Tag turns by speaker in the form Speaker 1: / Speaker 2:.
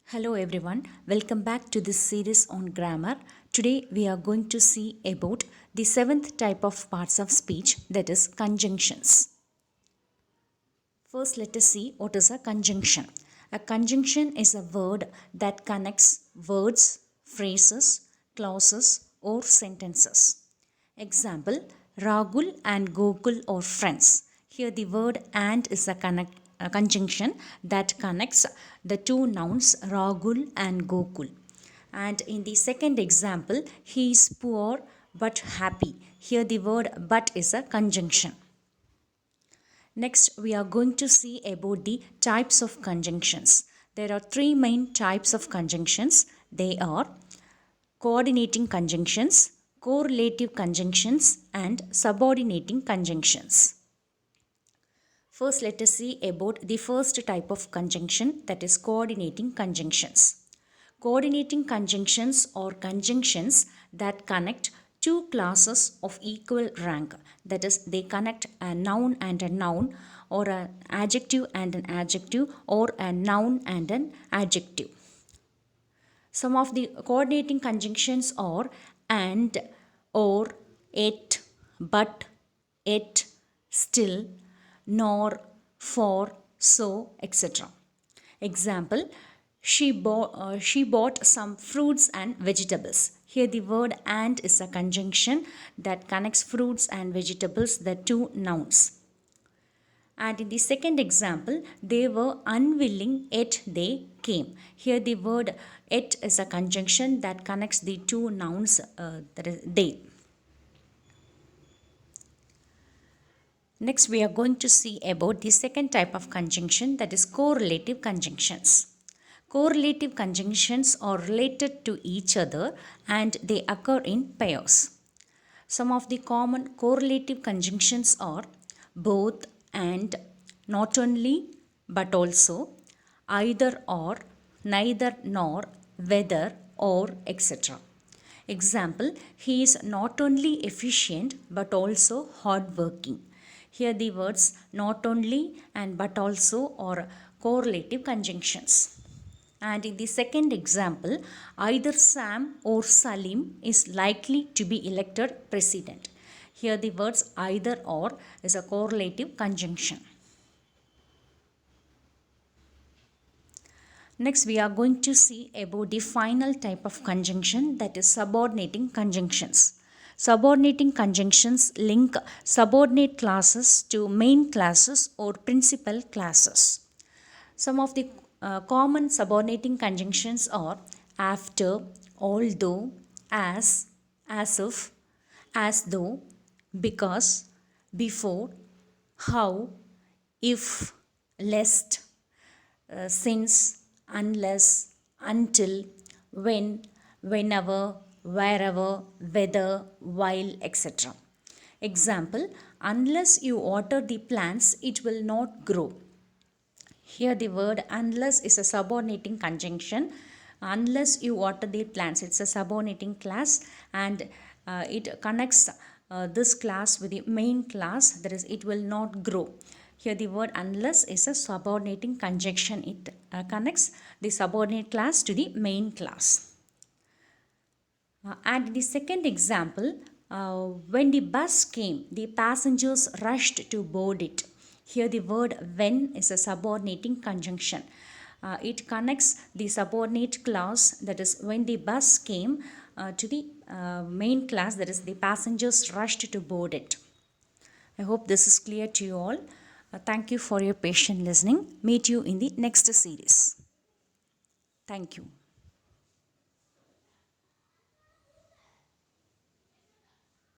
Speaker 1: Hello everyone, welcome back to this series on grammar. Today we are going to see about the seventh type of parts of speech, that is conjunctions. First, let us see what is a conjunction. A conjunction is a word that connects words, phrases, clauses, or sentences. Example, Ragul and Gokul are friends. Here the word and is a conjunction that connects the two nouns Ragul and Gokul. And in the second example, he is poor but happy. Here the word but is a conjunction. Next, we are going to see about the types of conjunctions. There are three main types of conjunctions. They are coordinating conjunctions, correlative conjunctions, and subordinating conjunctions. First, let us see about the first type of conjunction, that is coordinating conjunctions. Coordinating conjunctions are conjunctions that connect two classes of equal rank. That is, they connect a noun and a noun, or an adjective and an adjective, or a noun and an adjective. Some of the coordinating conjunctions are and, or, yet, but, yet, still, nor, for, so, etc. Example, she bought some fruits and vegetables. Here the word and is a conjunction that connects fruits and vegetables, the two nouns. And in the second example, they were unwilling yet they came. Here the word yet is a conjunction that connects the two nouns, that is they. Next, we are going to see about the second type of conjunction, that is correlative conjunctions. Correlative conjunctions are related to each other and they occur in pairs. Some of the common correlative conjunctions are both and, not only but also, either or, neither nor, whether or, etc. Example, he is not only efficient but also hardworking. Here the words not only and but also are correlative conjunctions. And in the second example, either Sam or Salim is likely to be elected president. Here the words either or is a correlative conjunction. Next, we are going to see about the final type of conjunction, that is subordinating conjunctions. Subordinating conjunctions link subordinate classes to main classes or principal classes. Some of the common subordinating conjunctions are after, although, as if, as though, because, before, how, if, lest, since, unless, until, when, whenever, wherever, whether, while, etc. Example, unless you water the plants, it will not grow. Here the word unless is a subordinating conjunction. Unless you water the plants, it's a subordinating class, and it connects this class with the main class, that is, it will not grow. Here the word unless is a subordinating conjunction. It connects the subordinate class to the main class. And the second example, when the bus came, the passengers rushed to board it. Here the word when is a subordinating conjunction. It connects the subordinate clause, that is when the bus came, to the main class, that is the passengers rushed to board it. I hope this is clear to you all. Thank you for your patient listening. Meet you in the next series. Thank you.